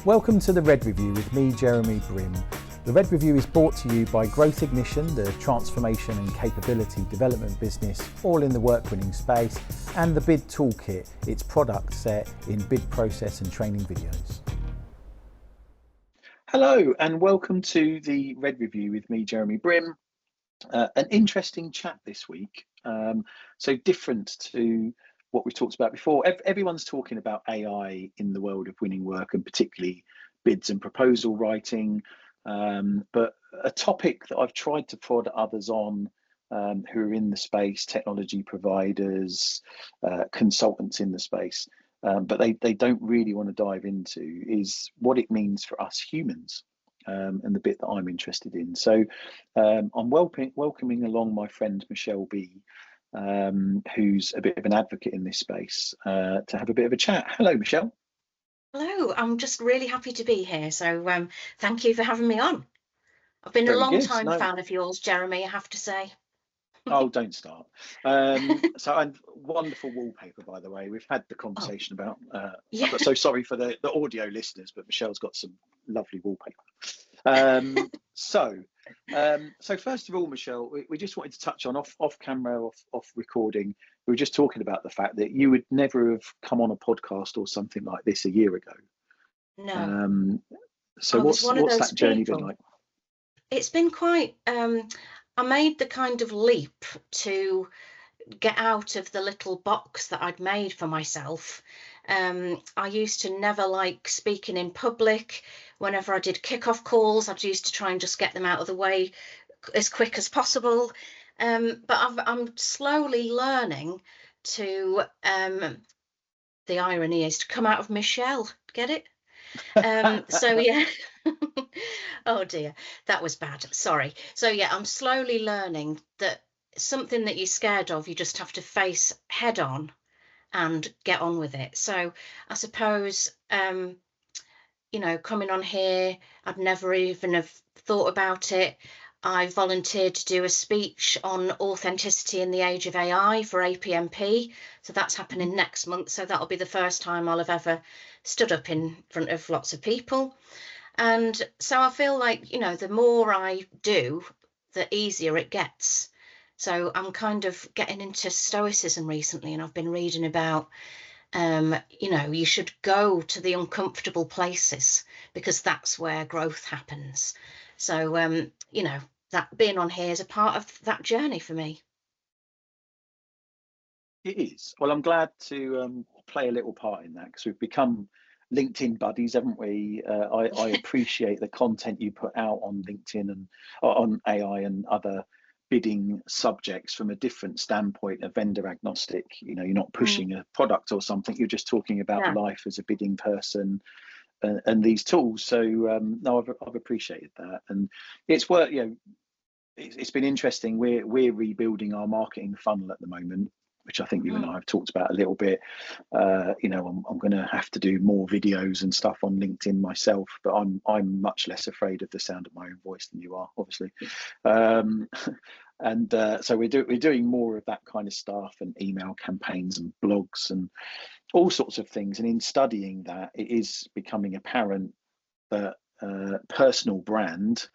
Welcome to the Red Review with me, Jeremy Brim. The Red Review is brought to you by Growth Ignition, the transformation and capability development business, all in the work-winning space, and the Bid Toolkit, its product set in bid process and training videos. Hello and welcome to the Red Review with me, Jeremy Brim. An interesting chat this week. So different to what we've talked about before. Everyone's talking about AI in the world of winning work, and particularly bids and proposal writing. But a topic that I've tried to prod others on who are in the space, technology providers, consultants in the space, but they don't really want to dive into is what it means for us humans. And the bit that I'm interested in. So I'm welcoming along my friend Michelle B, who's a bit of an advocate in this space, to have a bit of a chat. Hello, Michelle. Hello, I'm just really happy to be here. So thank you for having me on. I've been Very a long good. time fan of yours, Jeremy, I have to say. Oh, don't start. And wonderful wallpaper, by the way. We've had the conversation about. Yeah. So sorry for the audio listeners, but Michelle's got some lovely wallpaper. So first of all, Michelle, we just wanted to touch on off camera, off recording. We were just talking about the fact that you would never have come on a podcast or something like this a year ago. No. So what's that journey been like? It's been quite. I made the kind of leap to get out of the little box that I'd made for myself. I used to never like speaking in public. Whenever I did kickoff calls, I used to try and just get them out of the way as quick as possible. But I'm slowly learning to, the irony is to come out of Michelle, get it? So yeah. Oh dear, that was bad, sorry. So yeah, I'm slowly learning that something that you're scared of, you just have to face head on and get on with it. So I suppose coming on here, I'd never even have thought about it. I volunteered to do a speech on authenticity in the age of AI for APMP. So that's happening next month. So that'll be the first time I'll have ever stood up in front of lots of people. And so I feel like, the more I do, the easier it gets. So I'm kind of getting into stoicism recently, and I've been reading about, you should go to the uncomfortable places because that's where growth happens. So, that being on here is a part of that journey for me. It is. Well, I'm glad to play a little part in that because we've become LinkedIn buddies, haven't we? I appreciate the content you put out on LinkedIn and on AI and other bidding subjects from a different standpoint, a vendor agnostic. You're not pushing a product or something. You're just talking about life as a bidding person and these tools. So no, I've appreciated that, and it's worth. It's been interesting. We're rebuilding our marketing funnel at the moment, which I think you and I have talked about a little bit. I'm going to have to do more videos and stuff on LinkedIn myself, but I'm much less afraid of the sound of my own voice than you are, obviously. So we're doing more of that kind of stuff and email campaigns and blogs and all sorts of things. And in studying that, it is becoming apparent that personal brand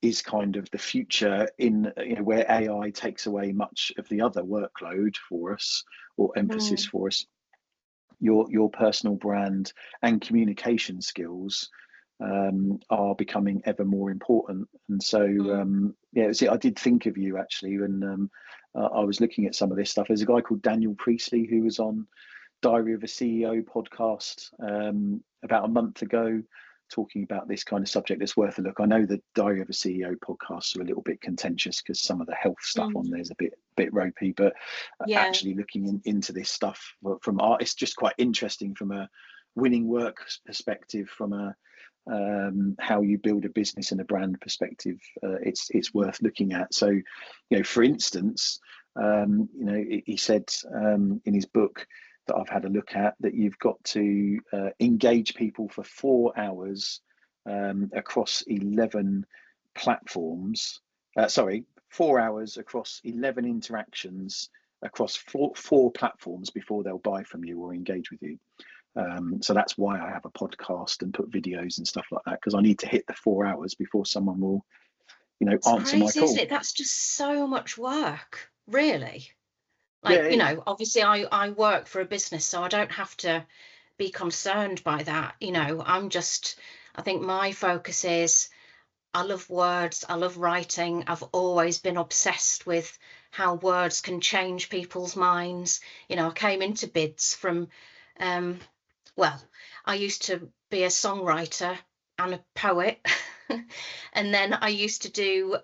is kind of the future in where AI takes away much of the other workload for us or emphasis for us. Your personal brand and communication skills are becoming ever more important. And so I did think of you actually when I was looking at some of this stuff. There's a guy called Daniel Priestley who was on Diary of a CEO podcast about a month ago, talking about this kind of subject. That's worth a look. I know the Diary of a CEO podcasts are a little bit contentious because some of the health stuff on there is a bit ropey, but actually looking into this stuff from art, it's just quite interesting from a winning work perspective, from a how you build a business and a brand perspective. It's worth looking at. So, for instance, he said in his book that I've had a look at that you've got to engage people for 4 hours across 11 platforms. 4 hours across 11 interactions across four platforms before they'll buy from you or engage with you. So that's why I have a podcast and put videos and stuff like that, because I need to hit the 4 hours before someone will, It's answer my crazy, isn't call. it? That's just so much work, really. Yeah, Like, obviously I work for a business, so I don't have to be concerned by that. I think my focus is, I love words, I love writing. I've always been obsessed with how words can change people's minds. I came into bids from, well, I used to be a songwriter and a poet. And then I used to do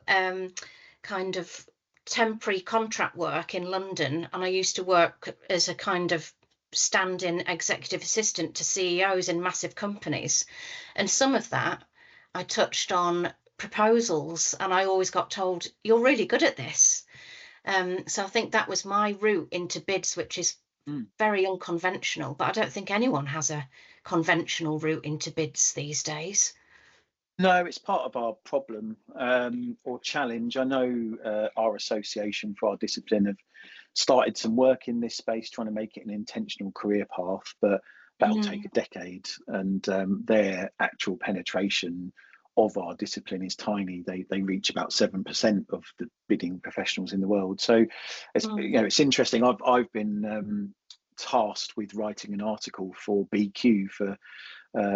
kind of temporary contract work in London. And I used to work as a kind of stand-in executive assistant to CEOs in massive companies. And some of that I touched on proposals, and I always got told, you're really good at this. So I think that was my route into bids, which is very unconventional, but I don't think anyone has a conventional route into bids these days. No, it's part of our problem or challenge. I know our association for our discipline have started some work in this space, trying to make it an intentional career path, but that'll take a decade, and their actual penetration of our discipline is tiny. They reach about 7% of the bidding professionals in the world. So it's interesting. I've been tasked with writing an article for BQ for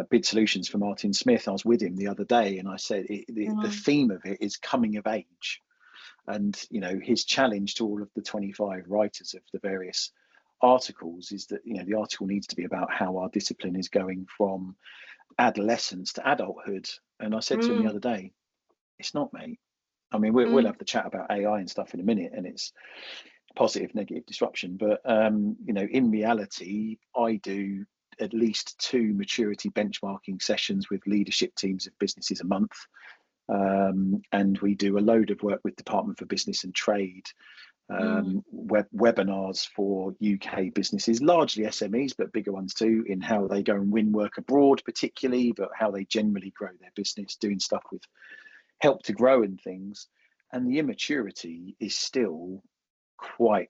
Bid Solutions for Martin Smith. I was with him the other day, and I said the theme of it is coming of age. And his challenge to all of the 25 writers of the various articles is that the article needs to be about how our discipline is going from adolescence to adulthood. And I said to him the other day, it's not, mate. I mean, we'll have the chat about AI and stuff in a minute, and it's positive, negative disruption. But in reality, I do at least 2 maturity benchmarking sessions with leadership teams of businesses a month. And we do a load of work with Department for Business and Trade, webinars for UK businesses, largely SMEs, but bigger ones too, in how they go and win work abroad particularly, but how they generally grow their business, doing stuff with Help to Grow and things. And the immaturity is still quite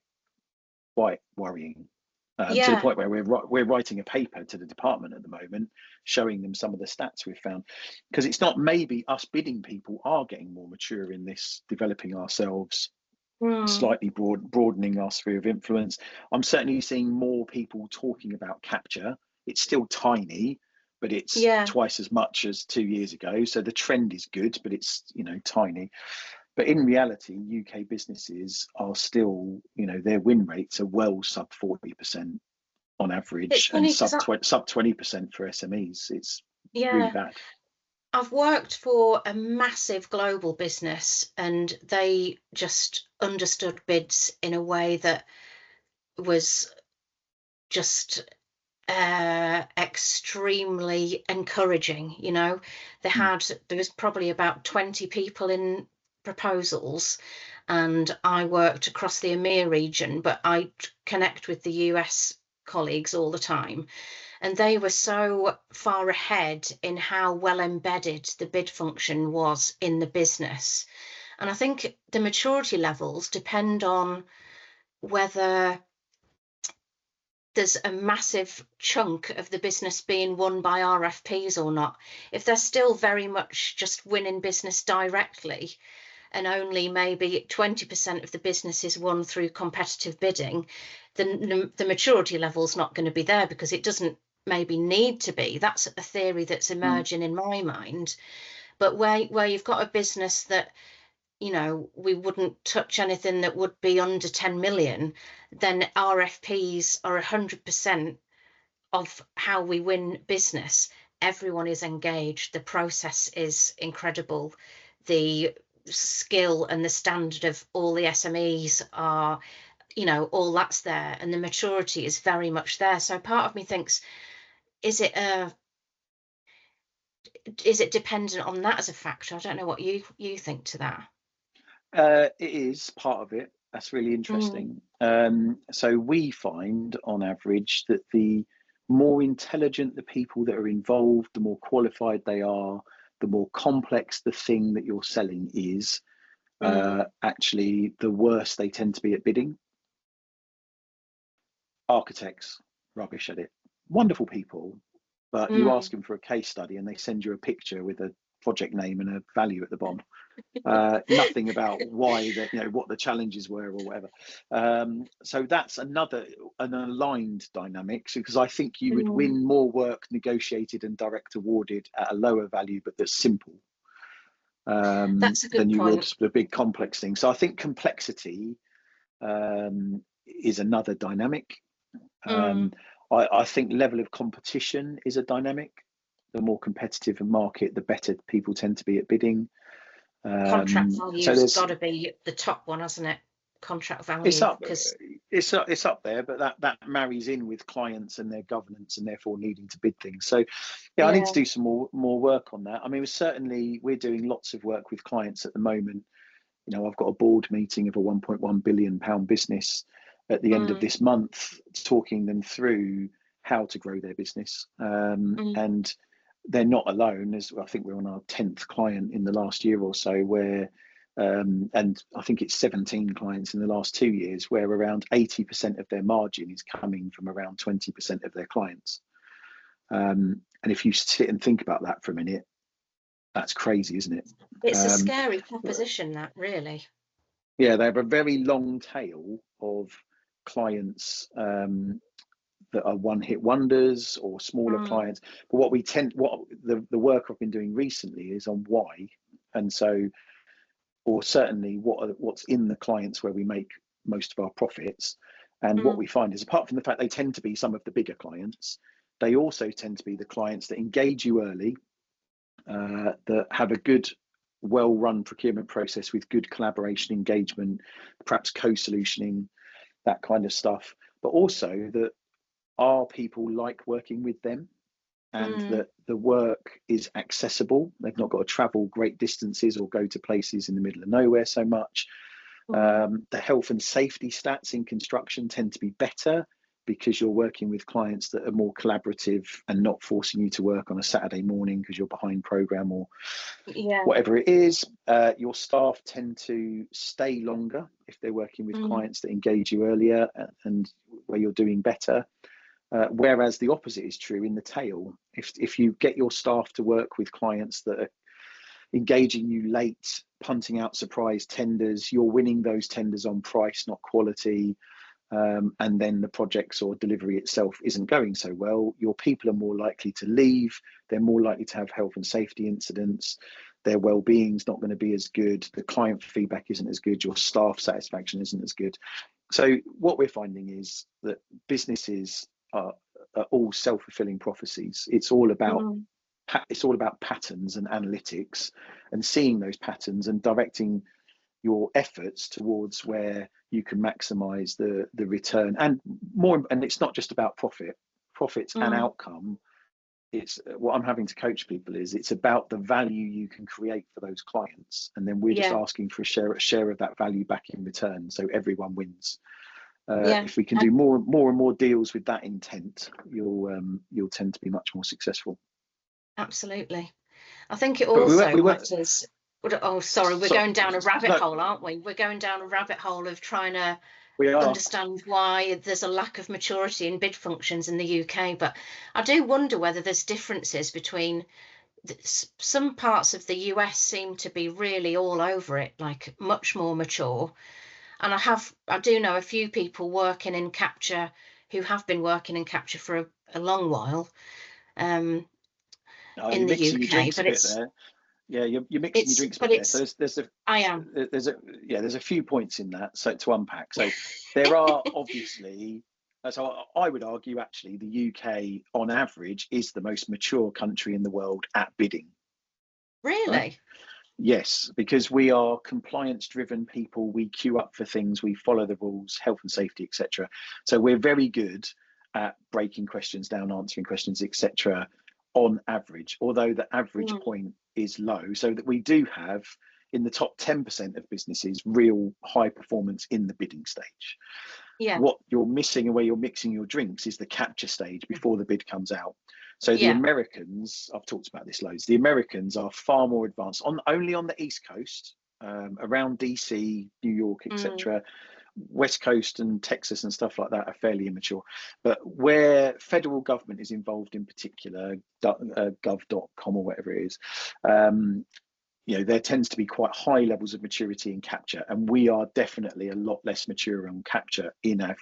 worrying. To the point where we're writing a paper to the department at the moment, showing them some of the stats we've found, because it's not maybe us bidding people are getting more mature in this, developing ourselves, slightly broadening our sphere of influence. I'm certainly seeing more people talking about capture. It's still tiny, but it's twice as much as 2 years ago. So the trend is good, but it's tiny. But in reality, UK businesses are still, their win rates are well sub 40% on average, and sub 20% for SMEs. It's really bad. I've worked for a massive global business, and they just understood bids in a way that was just extremely encouraging. There was probably about 20 people in proposals, and I worked across the EMEA region, but I connect with the US colleagues all the time, and they were so far ahead in how well embedded the bid function was in the business. And I think the maturity levels depend on whether there's a massive chunk of the business being won by RFPs or not. If they're still very much just winning business directly, and only maybe 20% of the business is won through competitive bidding, then the maturity level's not going to be there, because it doesn't maybe need to be. That's a theory that's emerging in my mind. But where you've got a business that, we wouldn't touch anything that would be under 10 million, then RFPs are 100% of how we win business. Everyone is engaged. The process is incredible. The skill and the standard of all the SMEs are, all that's there, and the maturity is very much there. So part of me thinks, is it dependent on that as a factor? I don't know what you think to that. It is part of it. That's really interesting. So we find on average that the more intelligent the people that are involved, the more qualified they are, the more complex the thing that you're selling is, actually the worse they tend to be at bidding. Architects, rubbish at it. wonderful people, but you Mm. ask them for a case study and they send you a picture with a project name and a value at the bottom. Nothing about why that, what the challenges were or whatever. So that's an aligned dynamic, because I think you would win more work negotiated and direct awarded at a lower value, but that's simple, That's a than good you would point. the big complex thing. So I think complexity is another dynamic. I think level of competition is a dynamic. The more competitive a market, the better people tend to be at bidding. Contract So value's got to be the top one, hasn't it? Contract it's value, up because it's up there, but that marries in with clients and their governance and therefore needing to bid things. So I need to do some more work on that. I mean, we're doing lots of work with clients at the moment. I've got a board meeting of a 1.1 billion pound business at the end of this month, talking them through how to grow their business. And they're not alone. As I think we're on our 10th client in the last year or so, where and I think it's 17 clients in the last 2 years, where around 80% of their margin is coming from around 20% of their clients. And if you sit and think about that for a minute, that's crazy, isn't it? it's a scary proposition, that, really. Yeah, they have a very long tail of clients that are one-hit wonders or smaller clients. But what the work I've been doing recently is on why, and so, or certainly what's in the clients where we make most of our profits. And what we find is, apart from the fact they tend to be some of the bigger clients, they also tend to be the clients that engage you early, that have a good, well-run procurement process with good collaboration, engagement, perhaps co-solutioning, that kind of stuff. But also that our people like working with them, and that the work is accessible. They've not got to travel great distances or go to places in the middle of nowhere so much. The health and safety stats in construction tend to be better, because you're working with clients that are more collaborative and not forcing you to work on a Saturday morning because you're behind program or whatever it is. Your staff tend to stay longer if they're working with clients that engage you earlier and where you're doing better. Whereas the opposite is true in the tail. If you get your staff to work with clients that are engaging you late, punting out surprise tenders, you're winning those tenders on price, not quality. And then the projects or delivery itself isn't going so well, your people are more likely to leave, they're more likely to have health and safety incidents, their well-being's not going to be as good, the client feedback isn't as good, your staff satisfaction isn't as good. So what we're finding is that businesses are all self-fulfilling prophecies. It's all about patterns and analytics, and seeing those patterns and directing your efforts towards where you can maximize the return, and it's not just about profits and outcome. It's what I'm having to coach people is, it's about the value you can create for those clients, and then we're just asking for a share of that value back in return, so everyone wins. If we can do more and more deals with that intent, you'll tend to be much more successful. Absolutely. I think it also matters. Oh, sorry, we're going down a rabbit hole, aren't we? We're going down a rabbit hole of trying to understand why there's a lack of maturity in bid functions in the UK. But I do wonder whether there's differences between some parts of the US seem to be really all over it, like much more mature. And I do know a few people working in capture who have been working in capture for a long while. In the UK, but it's you're mixing your drinks a bit there. So there's a few points in that to unpack. So there are obviously, so I would argue actually the UK on average is the most mature country in the world at bidding. Really? Right? Yes, because we are compliance driven people. We queue up for things, we follow the rules, health and safety, etc. So we're very good at breaking questions down, answering questions, etc. on average, although the average point is low, so that we do have in the top 10% of businesses real high performance in the bidding stage. What you're missing and where you're mixing your drinks is the capture stage before the bid comes out. So the Americans, I've talked about this loads, the Americans are far more advanced only on the East Coast, around DC, New York, etc. West Coast and Texas and stuff like that are fairly immature. But where federal government is involved in particular, gov.com or whatever it is, there tends to be quite high levels of maturity in capture, and we are definitely a lot less mature on capture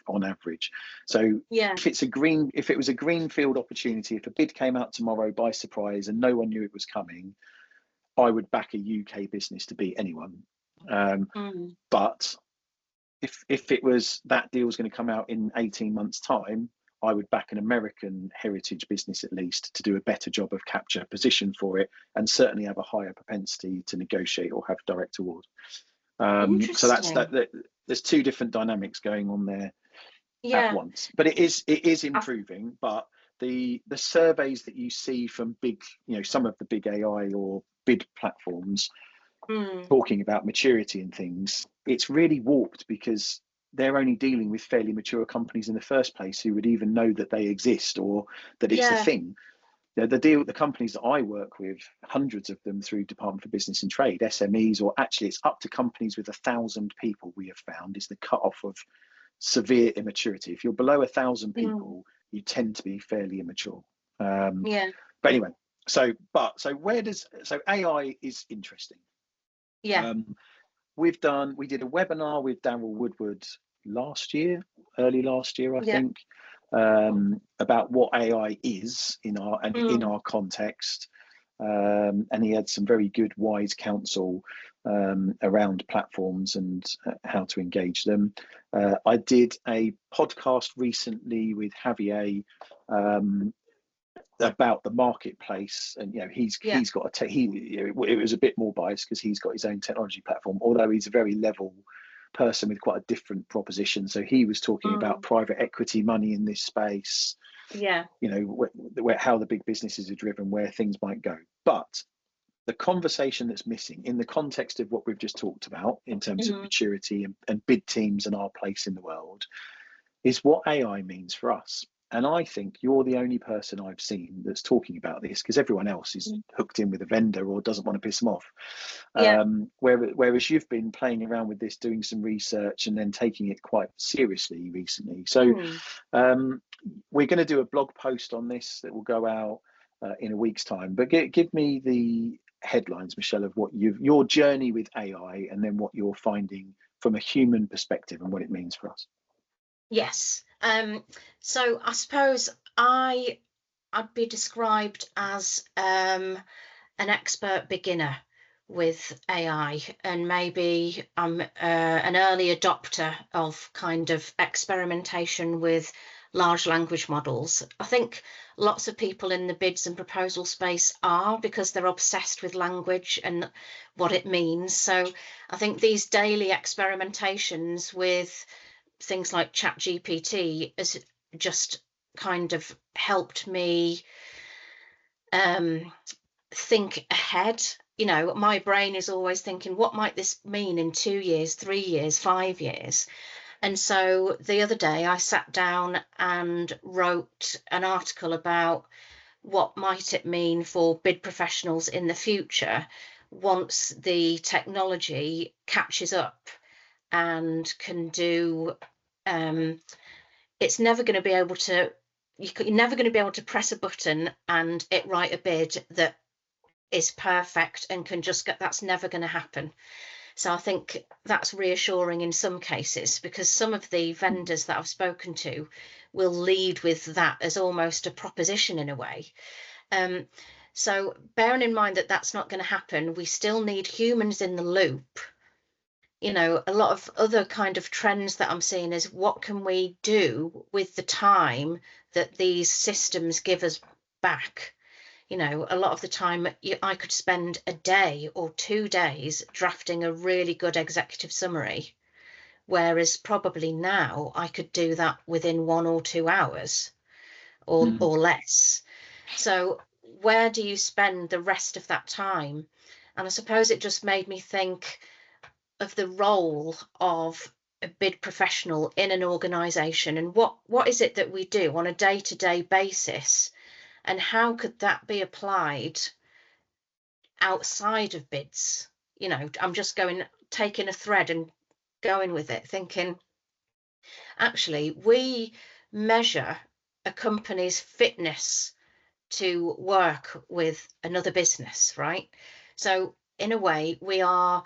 on average. So Yeah. if it was a greenfield opportunity, if a bid came out tomorrow by surprise and no one knew it was coming, I would back a UK business to beat anyone. But if it was that deal was going to come out in 18 months' time, I would back an American heritage business at least to do a better job of capture, position for it, and certainly have a higher propensity to negotiate or have direct award. So that's that. There's two different dynamics going on there at once, but it is improving. But the surveys that you see from some of the big AI or bid platforms talking about maturity and things, it's really warped because they're only dealing with fairly mature companies in the first place who would even know that they exist or that it's a thing. The companies that I work with, hundreds of them through Department for Business and Trade, SMEs, or actually it's up to companies with 1,000 people, we have found is the cutoff of severe immaturity. If you're below 1,000 people, you tend to be fairly immature. But anyway, so AI is interesting. We did a webinar with Darryl Woodward early last year, I think, about what AI is in our context. And he had some very good, wise counsel around platforms and how to engage them. I did a podcast recently with Javier about the marketplace, and he's got it was a bit more biased because he's got his own technology platform, although he's a very level person with quite a different proposition. So he was talking about private equity money in this space, how the big businesses are driven, where things might go. But the conversation that's missing in the context of what we've just talked about in terms of maturity and bid teams and our place in the world is what AI means for us. And I think you're the only person I've seen that's talking about this, because everyone else is hooked in with a vendor or doesn't want to piss them off. Whereas you've been playing around with this, doing some research and then taking it quite seriously recently. So we're going to do a blog post on this that will go out in a week's time. But give me the headlines, Michelle, of what your journey with AI and then what you're finding from a human perspective and what it means for us. Yes. So I suppose I'd be described as an expert beginner with AI, and maybe I'm an early adopter of kind of experimentation with large language models. I think lots of people in the bids and proposal space are, because they're obsessed with language and what it means. So I think these daily experimentations with things like ChatGPT has just kind of helped me think ahead. My brain is always thinking, what might this mean in 2 years, 3 years, 5 years? And so the other day I sat down and wrote an article about what might it mean for bid professionals in the future once the technology catches up and can do it's never going to be able to you're never going to be able to press a button and it write a bid that is perfect and can just get, that's never going to happen. So I think that's reassuring in some cases, because some of the vendors that I've spoken to will lead with that as almost a proposition in a way. So bearing in mind that that's not going to happen, we still need humans in the loop. A lot of other kind of trends that I'm seeing is, what can we do with the time that these systems give us back? A lot of the time I could spend a day or 2 days drafting a really good executive summary, whereas probably now I could do that within 1 or 2 hours or less. So where do you spend the rest of that time? And I suppose it just made me think of the role of a bid professional in an organization, and what is it that we do on a day-to-day basis, and how could that be applied outside of bids? I'm just taking a thread and going with it, thinking, Actually, we measure a company's fitness to work with another business, right? So in a way, we are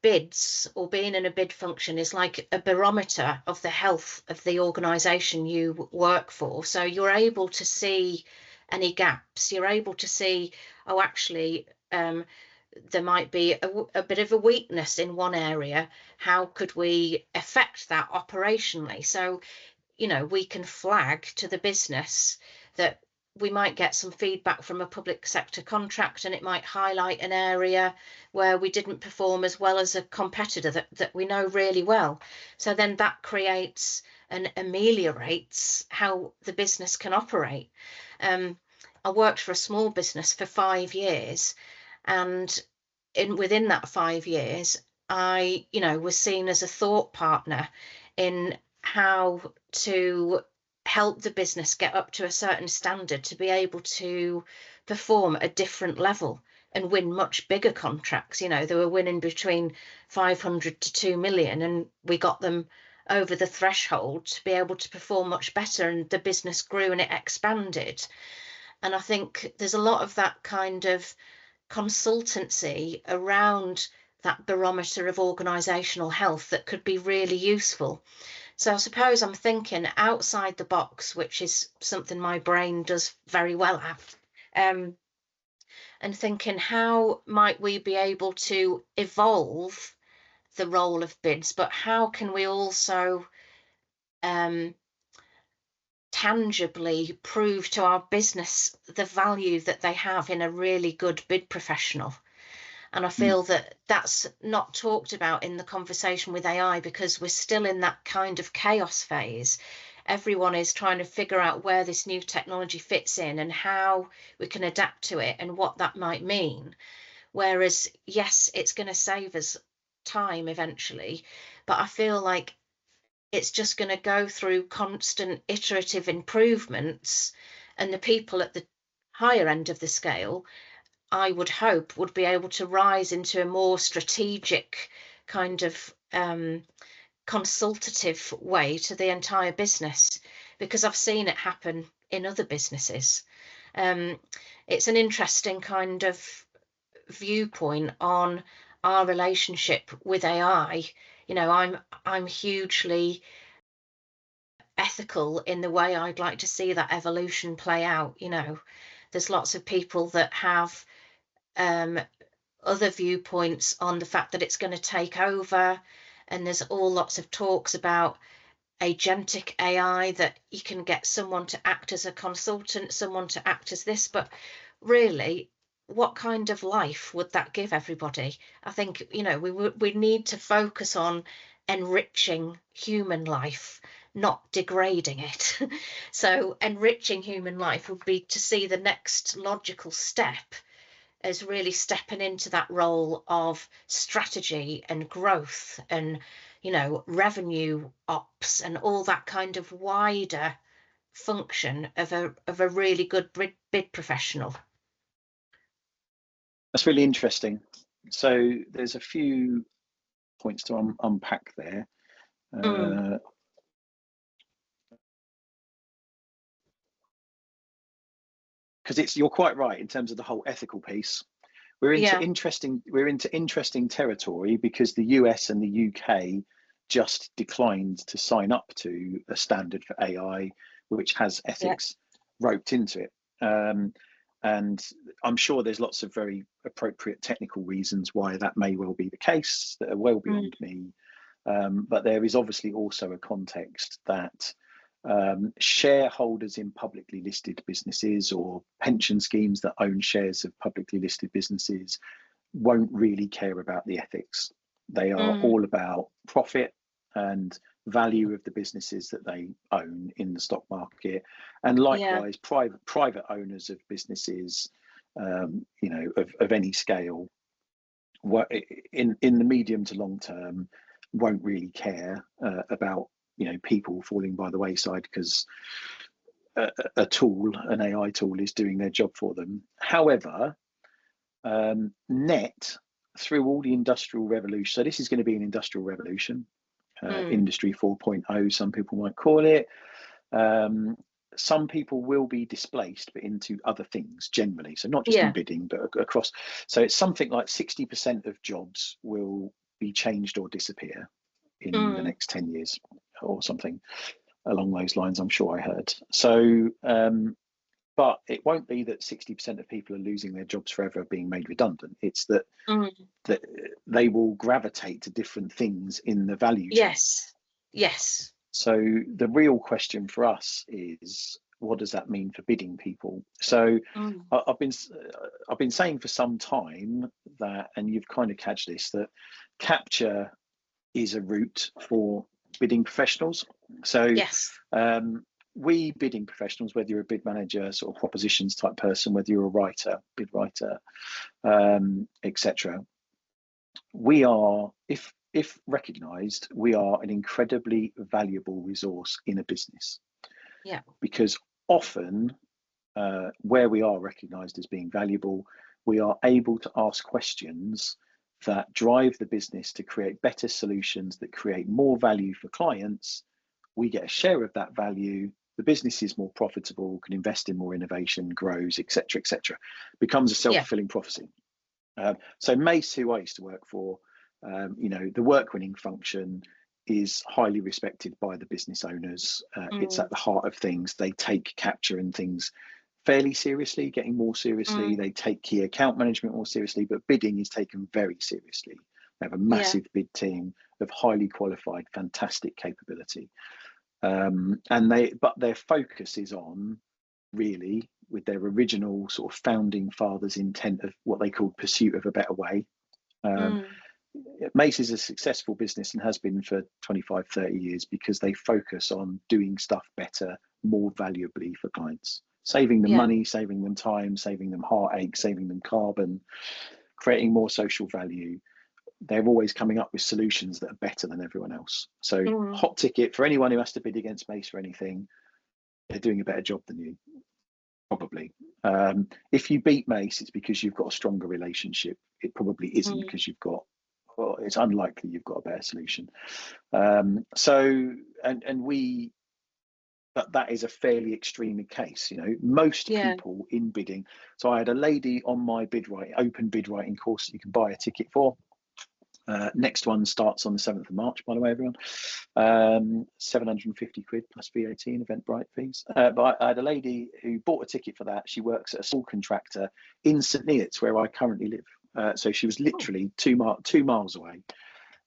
bids, or being in a bid function is like a barometer of the health of the organization you work for. So you're able to see any gaps. You're able to see, oh, actually, there might be a bit of a weakness in one area. How could we affect that operationally? So, we can flag to the business that we might get some feedback from a public sector contract, and it might highlight an area where we didn't perform as well as a competitor that we know really well. So then that creates and ameliorates how the business can operate. I worked for a small business for 5 years, and within that 5 years, I, was seen as a thought partner in how to help the business get up to a certain standard to be able to perform at a different level and win much bigger contracts. They were winning between 500 to 2 million, and we got them over the threshold to be able to perform much better, and the business grew and it expanded. And I think there's a lot of that kind of consultancy around that barometer of organizational health that could be really useful. So I suppose I'm thinking outside the box, which is something my brain does very well at, and thinking how might we be able to evolve the role of bids, but how can we also tangibly prove to our business the value that they have in a really good bid professional? And I feel that that's not talked about in the conversation with AI, because we're still in that kind of chaos phase. Everyone is trying to figure out where this new technology fits in and how we can adapt to it and what that might mean. Whereas, yes, it's going to save us time eventually, but I feel like it's just going to go through constant iterative improvements, and the people at the higher end of the scale, I would hope, would be able to rise into a more strategic kind of consultative way to the entire business, because I've seen it happen in other businesses. It's an interesting kind of viewpoint on our relationship with AI. I'm hugely ethical in the way I'd like to see that evolution play out. There's lots of people that have other viewpoints on the fact that it's going to take over, and there's lots of talks about agentic AI, that you can get someone to act as a consultant, someone to act as this, but really, what kind of life would that give everybody? I think we need to focus on enriching human life, not degrading it. So enriching human life would be to see the next logical step as really stepping into that role of strategy and growth and revenue ops and all that kind of wider function of a really good bid professional. That's really interesting. So there's a few points to unpack there. Because you're quite right in terms of the whole ethical piece. We're into interesting territory, because the US and the UK just declined to sign up to a standard for AI which has ethics roped into it. And I'm sure there's lots of very appropriate technical reasons why that may well be the case that are well beyond me. But there is obviously also a context that shareholders in publicly listed businesses or pension schemes that own shares of publicly listed businesses won't really care about the ethics. They are all about profit and value of the businesses that they own in the stock market, and likewise private owners of businesses of any scale in the medium to long term won't really care about people falling by the wayside because a tool, an AI tool, is doing their job for them. However, net through all the industrial revolution, so this is going to be an industrial revolution. Industry 4.0, some people might call it. Some people will be displaced, but into other things generally. So not just in bidding, but across. So it's something like 60% of jobs will be changed or disappear in the next 10 years or something along those lines, I'm sure I heard. So, but it won't be that 60% of people are losing their jobs forever, being made redundant. It's that, that they will gravitate to different things in the value chain. Yes. So the real question for us is, what does that mean for bidding people? So I've been saying for some time that, and you've kind of catched this, that capture is a route for bidding professionals. So we bidding professionals, whether you're a bid manager, sort of propositions type person, whether you're a writer, bid writer, etc., we are, if recognised, we are an incredibly valuable resource in a business. Because often where we are recognised as being valuable, we are able to ask questions that drive the business to create better solutions that create more value for clients. We get a share of that value. The business is more profitable, can invest in more innovation, grows, etc., etc. Becomes a self-fulfilling prophecy. So Mace, who I used to work for, the work winning function is highly respected by the business owners. It's at the heart of things. They take capture and things fairly seriously, getting more seriously. They take key account management more seriously, but bidding is taken very seriously. They have a massive bid team of highly qualified, fantastic capability. But their focus is on, really, with their original sort of founding fathers' intent of what they called pursuit of a better way. Mace is a successful business and has been for 25, 30 years because they focus on doing stuff better, more valuably for clients, saving them money, saving them time, saving them heartache, saving them carbon, creating more social value. They're always coming up with solutions that are better than everyone else. So hot ticket for anyone who has to bid against Mace for anything, they're doing a better job than you, probably. If you beat Mace, it's because you've got a stronger relationship. It probably isn't because you've got, well, it's unlikely you've got a better solution. But that is a fairly extreme case. Most people in bidding. So I had a lady on my open bid writing course that you can buy a ticket for. Next one starts on the 7th of March, by the way, everyone. 750 quid plus VAT and Eventbrite fees. But I had a lady who bought a ticket for that. She works at a small contractor in St Neots, where I currently live. So she was literally 2 miles away.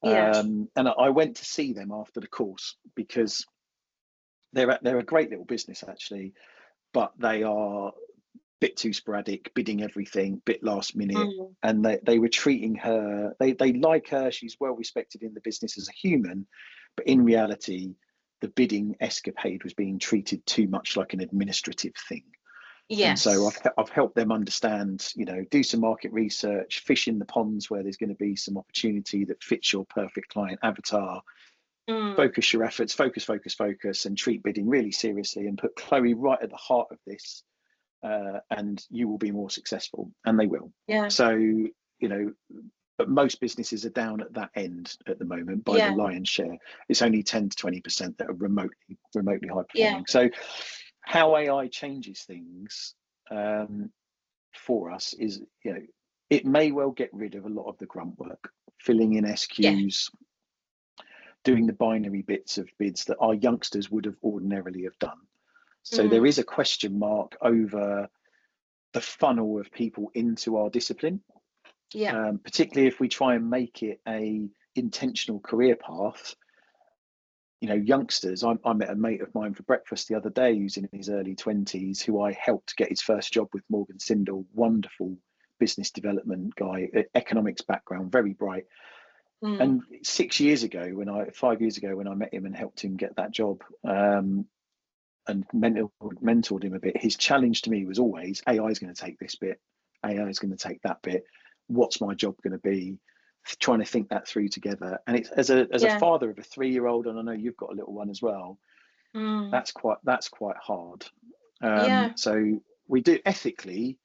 And I went to see them after the course because they're a great little business, actually, but they are bit too sporadic, bidding everything, bit last minute, and they were treating her, they like her, she's well respected in the business as a human, but in reality the bidding escapade was being treated too much like an administrative thing. And so I've helped them understand, do some market research, fish in the ponds where there's going to be some opportunity that fits your perfect client avatar, focus your efforts, focus, and treat bidding really seriously, and put Chloe right at the heart of this. And you will be more successful, and they will. So, but most businesses are down at that end at the moment by the lion's share. It's only 10 to 20% that are remotely high performing. So how AI changes things for us is, it may well get rid of a lot of the grunt work, filling in SQs, doing the binary bits of bids that our youngsters would have ordinarily have done. So there is a question mark over the funnel of people into our discipline, particularly if we try and make it a intentional career path. Youngsters, I met a mate of mine for breakfast the other day who's in his early 20s, who I helped get his first job with Morgan Sindall, wonderful business development guy, economics background, very bright. And 5 years ago when I met him and helped him get that job, and mentored him a bit, his challenge to me was always, AI is going to take this bit, AI is going to take that bit, what's my job going to be? Trying to think that through together. And it's as a father of a 3-year-old, and I know you've got a little one as well, that's quite hard. So we do ethically,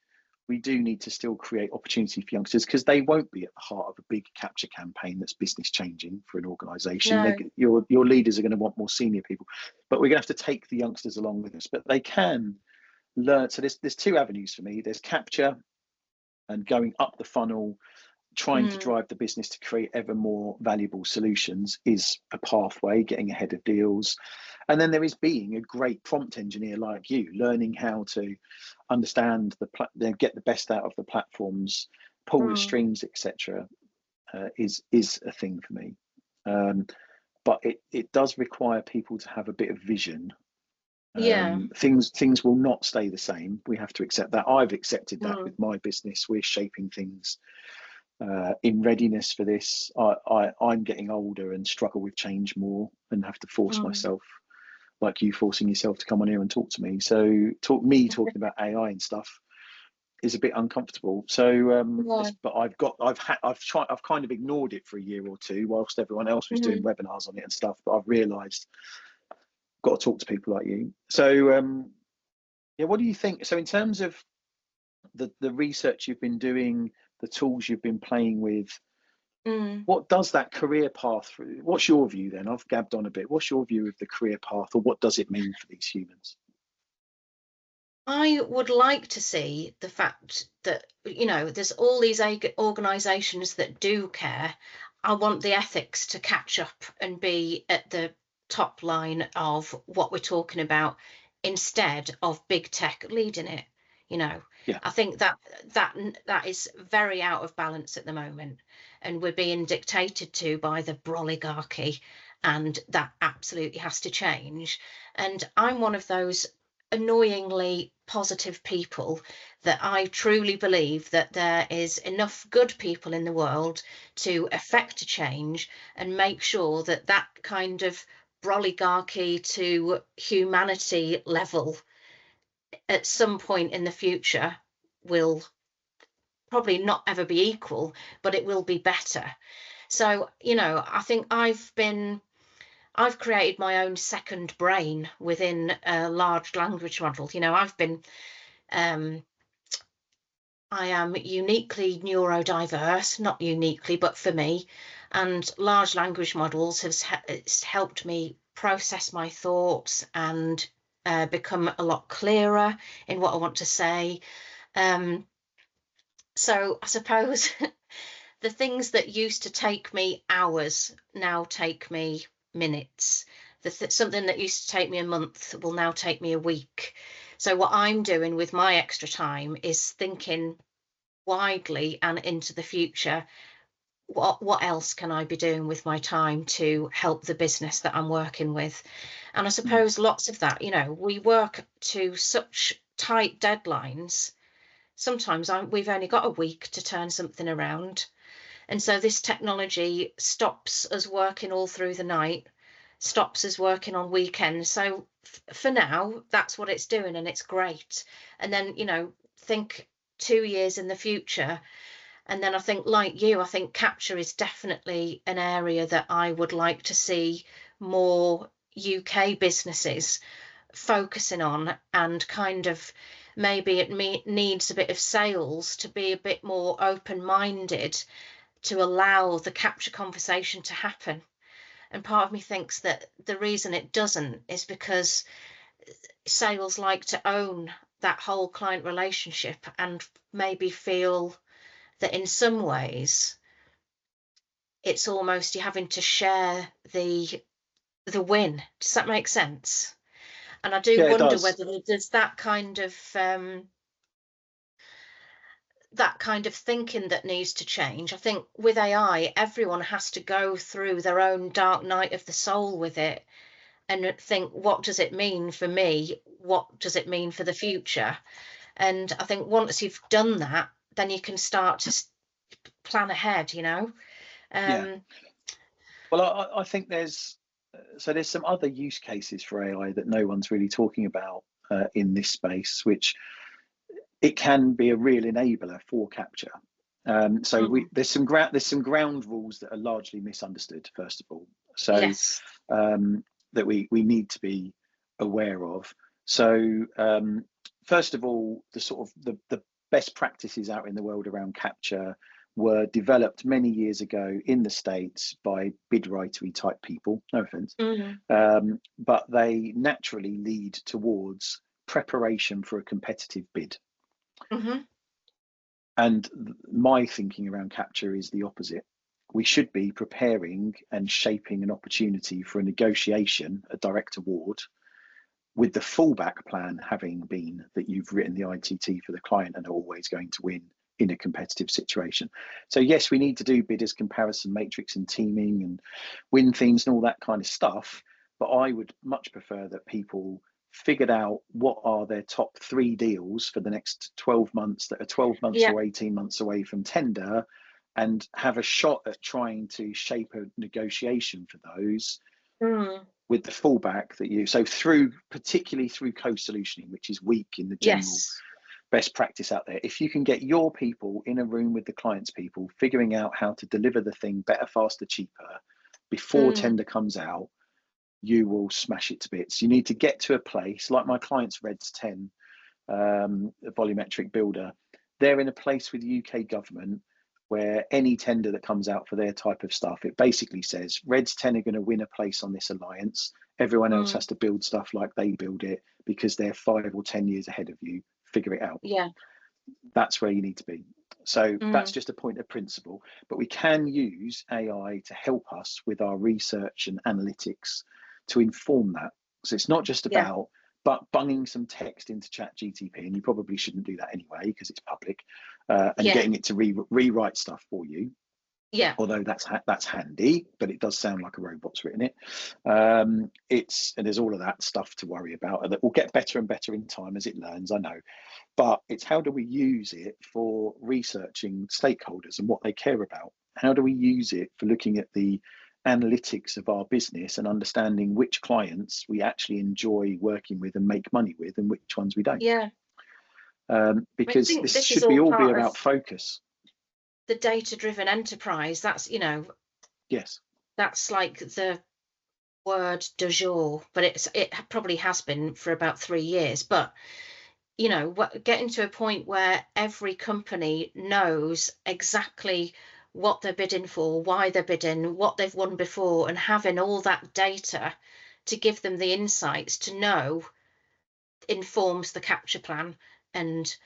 we do need to still create opportunity for youngsters, because they won't be at the heart of a big capture campaign that's business changing for an organisation. No. Your leaders are going to want more senior people, but we're going to have to take the youngsters along with us. But they can learn. So there's two avenues for me. There's capture and going up the funnel, trying to drive the business to create ever more valuable solutions is a pathway, getting ahead of deals. And then there is being a great prompt engineer like you, learning how to understand get the best out of the platforms, pull the strings, etc. Is a thing for me. But it does require people to have a bit of vision. Things will not stay the same. We have to accept that. I've accepted that with my business. We're shaping things in readiness for this. I'm getting older and struggle with change more and have to force myself, like you forcing yourself to come on here and talk to me. So talking about AI and stuff is a bit uncomfortable. So but I've kind of ignored it for a year or two whilst everyone else was doing webinars on it and stuff. But I've realised got to talk to people like you. So what do you think? So in terms of the research you've been doing, the tools you've been playing with, what does that career path, what's your view then? I've gabbed on a bit. What's your view of the career path, or what does it mean for these humans? I would like to see the fact that, there's all these organisations that do care. I want the ethics to catch up and be at the top line of what we're talking about, instead of big tech leading it. I think that is very out of balance at the moment, and we're being dictated to by the oligarchy, and that absolutely has to change. And I'm one of those annoyingly positive people that I truly believe that there is enough good people in the world to effect a change and make sure that that kind of oligarchy to humanity level at some point in the future will probably not ever be equal, but it will be better. So, I think I've created my own second brain within a large language model. I am uniquely neurodiverse, not uniquely, but for me, and large language models it's helped me process my thoughts and become a lot clearer in what I want to say. So I suppose the things that used to take me hours now take me minutes. Something that used to take me a month will now take me a week. So what I'm doing with my extra time is thinking widely and into the future. What else can I be doing with my time to help the business that I'm working with? And I suppose lots of that, we work to such tight deadlines. Sometimes we've only got a week to turn something around. And so this technology stops us working all through the night, stops us working on weekends. So for now, that's what it's doing, and it's great. And then, think 2 years in the future. And then I think, like you, I think capture is definitely an area that I would like to see more UK businesses focusing on, and kind of maybe it needs a bit of sales to be a bit more open-minded to allow the capture conversation to happen. And part of me thinks that the reason it doesn't is because sales like to own that whole client relationship and maybe feel that in some ways it's almost you're having to share the win. Does that make sense? And I do wonder whether there's that kind of thinking that needs to change. I think with AI, everyone has to go through their own dark night of the soul with it and think, what does it mean for me? What does it mean for the future? And I think once you've done that, then you can start to plan ahead, Well, I think there's some other use cases for AI that no one's really talking about in this space, which it can be a real enabler for capture. There's some ground rules that are largely misunderstood, first of all. So yes. That we need to be aware of. So first of all, the best practices out in the world around capture were developed many years ago in the States by bid writery type people, no offense, but they naturally lead towards preparation for a competitive bid. And my thinking around capture is the opposite. We should be preparing and shaping an opportunity for a negotiation, a direct award, with the fallback plan having been that you've written the ITT for the client and are always going to win in a competitive situation. So yes, we need to do bidders comparison matrix and teaming and win themes and all that kind of stuff, but I would much prefer that people figured out what are their top 3 deals for the next 12 months that are 12 months or 18 months away from tender, and have a shot at trying to shape a negotiation for those with the fallback that you, so through, particularly through co-solutioning, which is weak in the general best practice out there. If you can get your people in a room with the client's people, figuring out how to deliver the thing better, faster, cheaper before tender comes out, you will smash it to bits. You need to get to a place like my client's Reds 10 volumetric builder. They're in a place with the UK government where any tender that comes out for their type of stuff, it basically says Reds 10 are going to win a place on this alliance. Everyone else has to build stuff like they build it because they're 5 or 10 years ahead of you. Figure it out. That's where you need to be. So that's just a point of principle, but we can use AI to help us with our research and analytics to inform that. So it's not just about but bunging some text into ChatGTP, and you probably shouldn't do that anyway because it's public, and getting it to rewrite stuff for you. Although that's handy, but it does sound like a robot's written it. And there's all of that stuff to worry about, and that will get better and better in time as it learns, I know. But it's how do we use it for researching stakeholders and what they care about? How do we use it for looking at the analytics of our business and understanding which clients we actually enjoy working with and make money with, and which ones we don't? Because this should be all be about focus. The data-driven enterprise, that's, that's like the word du jour, but it probably has been for about 3 years. But getting to a point where every company knows exactly what they're bidding for, why they're bidding, what they've won before, and having all that data to give them the insights to know informs the capture plan. And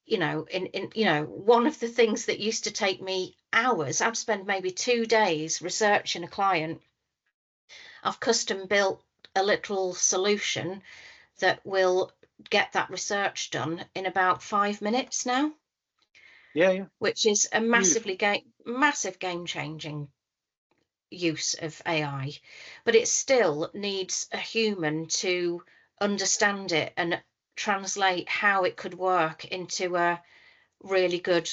one of the things that used to take me hours, I'd spend maybe 2 days researching a client. I've custom built a little solution that will get that research done in about 5 minutes now. Which is a massive game changing use of AI, but it still needs a human to understand it and translate how it could work into a really good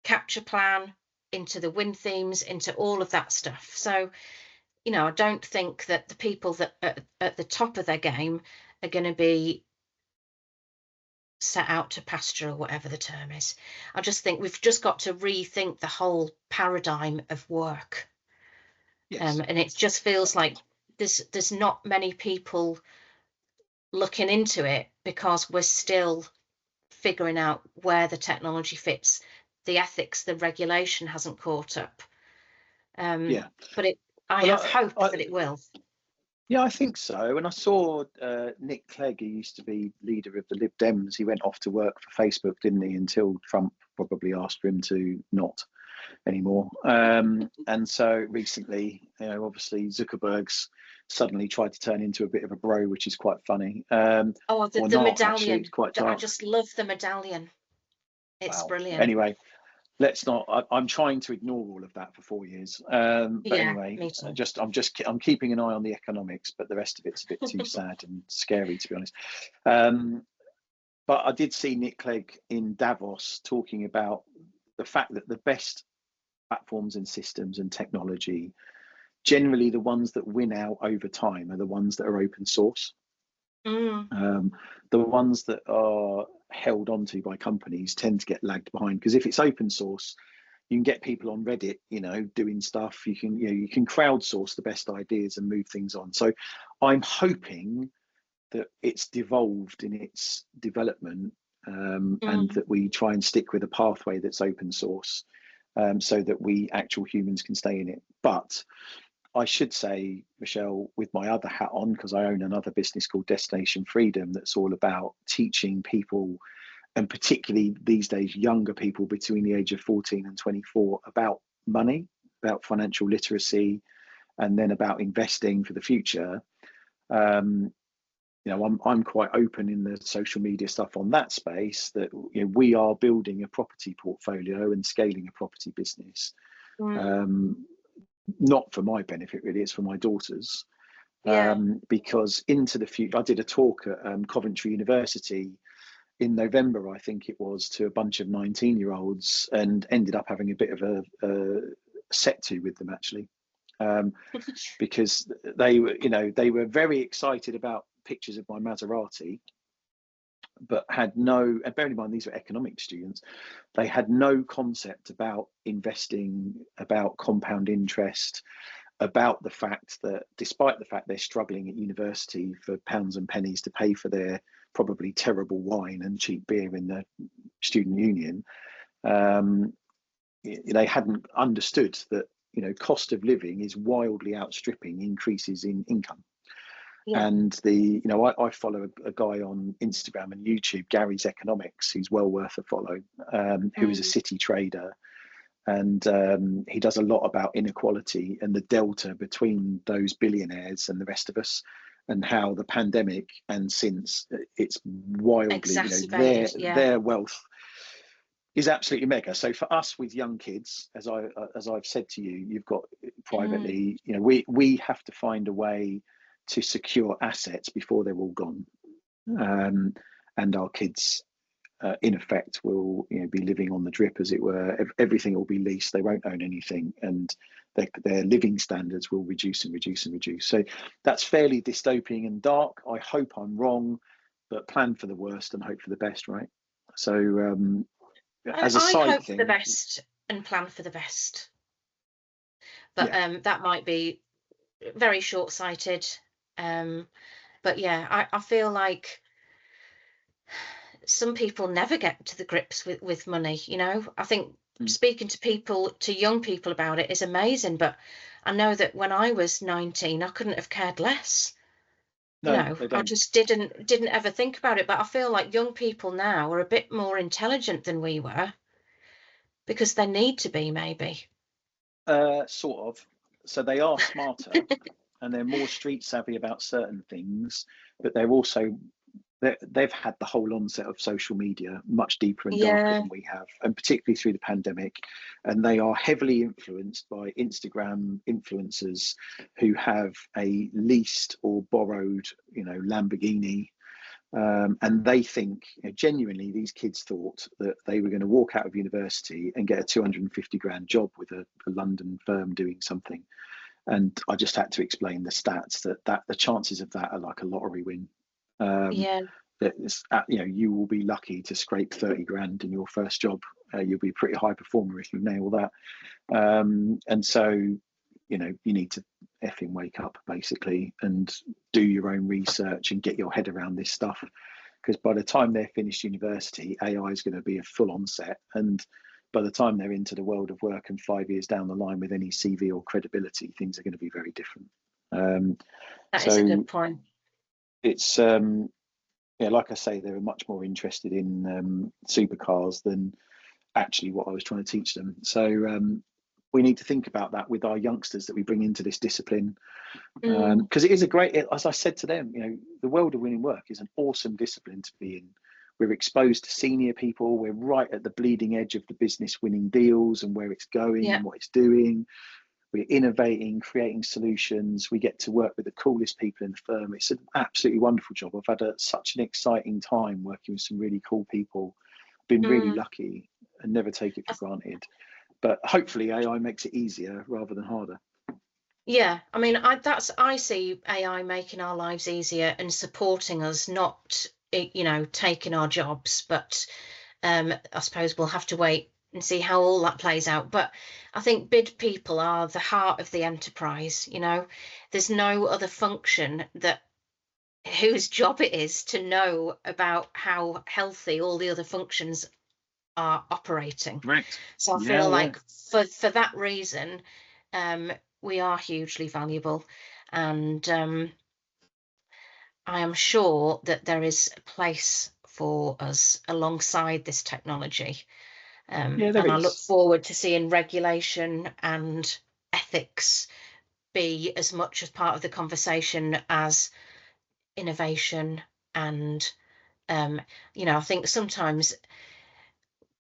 capture plan, into the win themes, into all of that stuff. So I don't think that the people that are at the top of their game are going to be set out to pasture, or whatever the term is. I just think we've just got to rethink the whole paradigm of work. And it just feels like there's not many people looking into it because we're still figuring out where the technology fits. The ethics, the regulation hasn't caught up. But I have hope that it will. Yeah, I think so. And I saw Nick Clegg, who used to be leader of the Lib Dems, he went off to work for Facebook, didn't he, until Trump probably asked for him to not anymore. And so recently, obviously Zuckerberg's suddenly tried to turn into a bit of a bro, which is quite funny. The medallion. Actually, quite dark. I just love the medallion. It's brilliant. Anyway, let's not. I'm trying to ignore all of that for 4 years. But anyway, I'm keeping an eye on the economics, but the rest of it's a bit too sad and scary, to be honest. But I did see Nick Clegg in Davos talking about the fact that the best platforms and systems and technology, generally the ones that win out over time, are the ones that are open source. The ones that are held onto by companies tend to get lagged behind, because if it's open source, you can get people on Reddit, doing stuff. You can crowdsource the best ideas and move things on. So I'm hoping that it's devolved in its development and that we try and stick with a pathway that's open source, so that we actual humans can stay in it. But I should say, Michelle, with my other hat on, because I own another business called Destination Freedom that's all about teaching people, and particularly these days younger people between the age of 14 and 24, about money, about financial literacy, and then about investing for the future. I'm quite open in the social media stuff on that space, that we are building a property portfolio and scaling a property business. Not for my benefit, really, it's for my daughters. Because into the future, I did a talk at Coventry University in November, I think it was, to a bunch of 19-year-olds, and ended up having a bit of a set to with them, actually, because they were very excited about pictures of my Maserati, but had no, and bearing in mind these were economics students, they had no concept about investing, about compound interest, about the fact that despite the fact they're struggling at university for pounds and pennies to pay for their probably terrible wine and cheap beer in the student union, they hadn't understood that cost of living is wildly outstripping increases in income. And I follow a guy on Instagram and YouTube, Gary's Economics, who's well worth a follow, who is a city trader, and he does a lot about inequality and the delta between those billionaires and the rest of us, and how the pandemic and since, it's wildly, their wealth is absolutely mega. So for us with young kids, as I've said to you, you've got privately, we have to find a way to secure assets before they're all gone, and our kids in effect will be living on the drip, as it were. Everything will be leased, they won't own anything, and their living standards will reduce and reduce and reduce. So that's fairly dystopian and dark. I hope I'm wrong, but plan for the worst and hope for the best, right? So as a side I hope thing, for the best and plan for the best, but that might be very short-sighted. But I feel like some people never get to the grips with money. I think speaking to young people about it is amazing, but I know that when I was 19, I couldn't have cared less. I just didn't ever think about it. But I feel like young people now are a bit more intelligent than we were, because they need to be, maybe. Sort of. So they are smarter and they're more street savvy about certain things, but they've had the whole onset of social media much deeper and darker than we have, and particularly through the pandemic. And they are heavily influenced by Instagram influencers who have a leased or borrowed, Lamborghini. And they think, genuinely, these kids thought that they were going to walk out of university and get a 250 grand job with a London firm doing something. And I just had to explain the stats that the chances of that are like a lottery win. You will be lucky to scrape 30 grand in your first job. You'll be a pretty high performer if you nail that. And so, you need to effing wake up, basically, and do your own research and get your head around this stuff. Because by the time they're finished university, AI is going to be a full onset. And by the time they're into the world of work and 5 years down the line with any CV or credibility, things are going to be very different. That is a good point. It's like I say, they were much more interested in supercars than actually what I was trying to teach them. So we need to think about that with our youngsters that we bring into this discipline, because it is a great, as I said to them, the world of winning work is an awesome discipline to be in. We're exposed to senior people. We're right at the bleeding edge of the business winning deals and where it's going and what it's doing. We're innovating, creating solutions. We get to work with the coolest people in the firm. It's an absolutely wonderful job. I've had such an exciting time working with some really cool people. Been really lucky and never take it for granted. But hopefully AI makes it easier rather than harder. Yeah, I mean, I see AI making our lives easier and supporting us, not taking our jobs. But I suppose we'll have to wait and see how all that plays out. But I think bid people are the heart of the enterprise. There's no other function that whose job it is to know about how healthy all the other functions are operating. Correct. So I Yeah, feel yeah. like for that reason, we are hugely valuable, and I am sure that there is a place for us alongside this technology. Yeah, there And I look is. forward to seeing regulation and ethics be as much as part of the conversation as innovation. And I think sometimes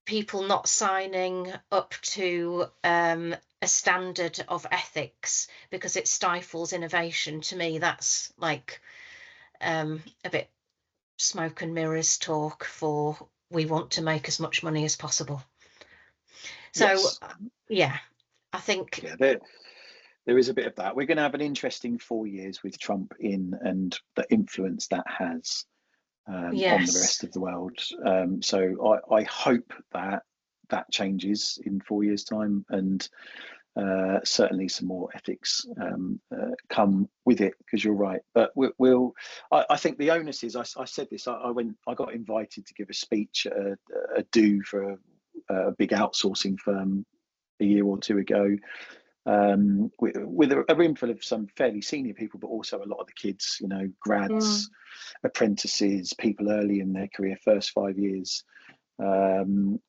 people not signing up to a standard of ethics because it stifles innovation, to me that's like a bit smoke and mirrors talk for we want to make as much money as possible. So Yes. yeah, I think Yeah, there is a bit of that. We're going to have an interesting 4 years with Trump in, and the influence that has on the rest yes. of the world. So I hope that that changes in 4 years' time, and certainly some more ethics come with it, because you're right. But I think the onus is, I said this, I got invited to give a speech at a do for a big outsourcing firm a year or two ago, with a room full of some fairly senior people, but also a lot of the kids, grads, Mm, apprentices, people early in their career, first 5 years. And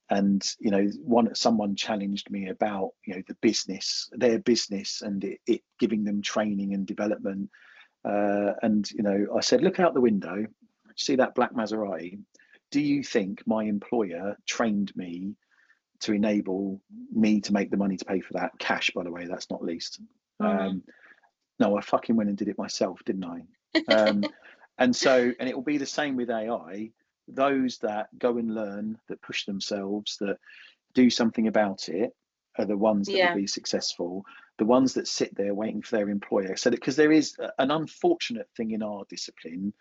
someone challenged me about their business, and it giving them training and development. And I said, look out the window, see that black Maserati. Do you think my employer trained me to enable me to make the money to pay for that? Cash, by the way, that's not leased. mm. No, I fucking went and did it myself, didn't I? And it will be the same with AI. Those that go and learn, that push themselves, that do something about it, are the ones that will Yeah. be successful. The ones that sit there waiting for their employer. So because there is an unfortunate thing in our discipline,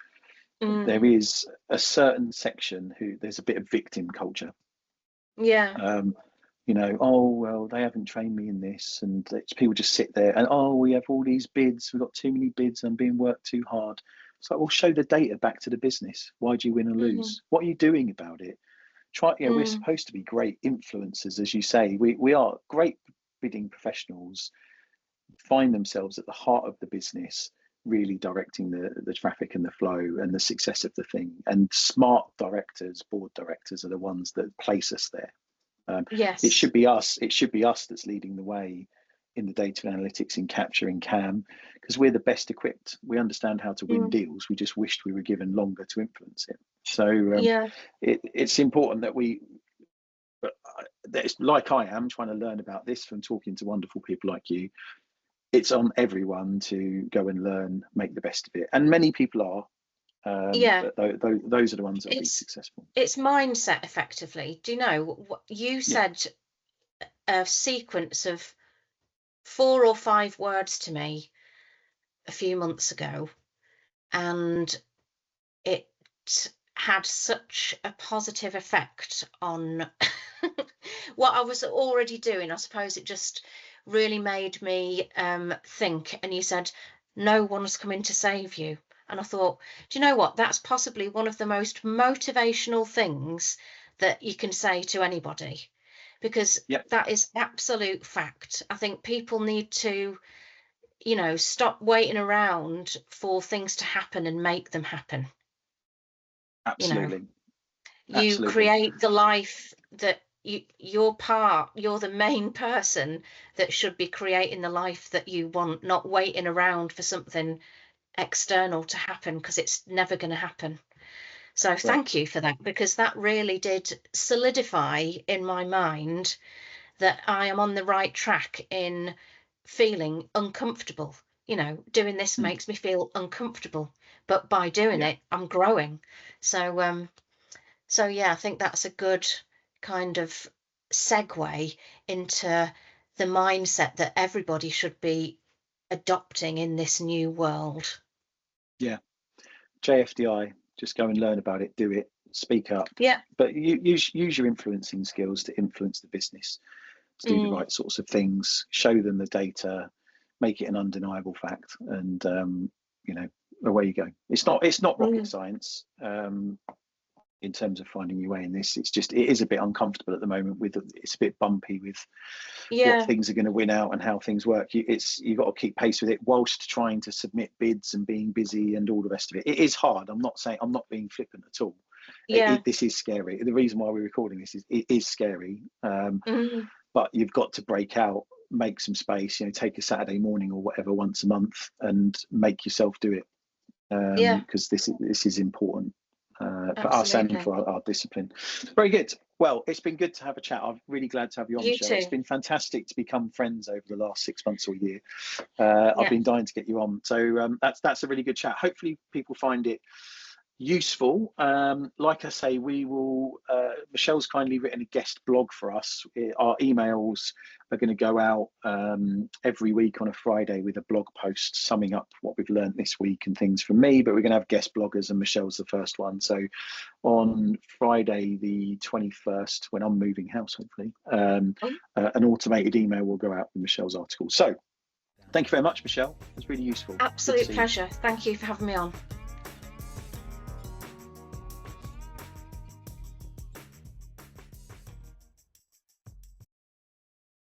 there Mm, is a certain section who there's a bit of victim culture. yeah. Um, oh well, they haven't trained me in this, and people just sit there and, oh, we have all these bids, we've got too many bids, I'm being worked too hard. It's like, well, show the data back to the business. Why do you win or Mm, lose? What are you doing about it? We're mm, supposed to be great influencers, as you say. We are great bidding professionals, find themselves at the heart of the business, really directing the traffic and the flow and the success of the thing. And smart directors, board directors, are the ones that place us there. It yes. should be us. It should be us that's leading the way in the data analytics, in capturing CAM, because we're the best equipped. We understand how to win Mm, deals. We just wished we were given longer to influence it. So yeah. it's important that it's like I am trying to learn about this from talking to wonderful people like you. It's on everyone to go and learn, make the best of it, and many people are. Yeah. But those are the ones that will be It's successful. it's mindset effectively. Do you know what you Yeah. said? A sequence of 4 or 5 words to me a few months ago, and it had such a positive effect on what I was already doing. I suppose it just really made me think. And you said, no one's coming to save you. And I thought, do you know what? That's possibly one of the most motivational things that you can say to anybody, because Yeah. that is absolute fact. I think people need to, stop waiting around for things to happen and make them happen. You know, Absolutely. you Absolutely. create the life that you're the main person that should be creating the life that you want, not waiting around for something external to happen, because it's never going to happen. So thank Correct. you for that, because that really did solidify in my mind that I am on the right track in feeling uncomfortable. Doing this Mm. makes me feel uncomfortable, but by doing Yeah. it, I'm growing. So yeah, I think that's a good kind of segue into the mindset that everybody should be adopting in this new world. Yeah. JFDI, just go and learn about it, do it, speak up, Yeah. but use your influencing skills to influence the business, to do the Mm, right sorts of things, show them the data, make it an undeniable fact, and away you go. It's not rocket Mm. science. In terms of finding your way in this, it is a bit uncomfortable at the moment. It's a bit bumpy with what Yeah. things are going to win out and how things work. You've got to keep pace with it whilst trying to submit bids and being busy and all the rest of it. It is hard. I'm not being flippant at all. Yeah. This is scary. The reason why we're recording this is it is scary. Mm. But you've got to break out, make some space. Take a Saturday morning or whatever once a month and make yourself do it, Yeah. because this is important. For us and Absolutely. for our discipline. Very good. Well, it's been good to have a chat. I'm really glad to have you on, You Michelle. too. It's been fantastic to become friends over the last 6 months or year. Yeah. I've been dying to get you on. So that's a really good chat. Hopefully people find it useful. Like I say, we will Michelle's kindly written a guest blog for us. Our emails are going to go out every week on a Friday with a blog post summing up what we've learned this week and things from me, but we're going to have guest bloggers and Michelle's the first one. So on Friday the 21st, when I'm moving house, hopefully, an automated email will go out with Michelle's article. So thank you very much, Michelle. It was really useful. Absolute pleasure. Thank you for having me on.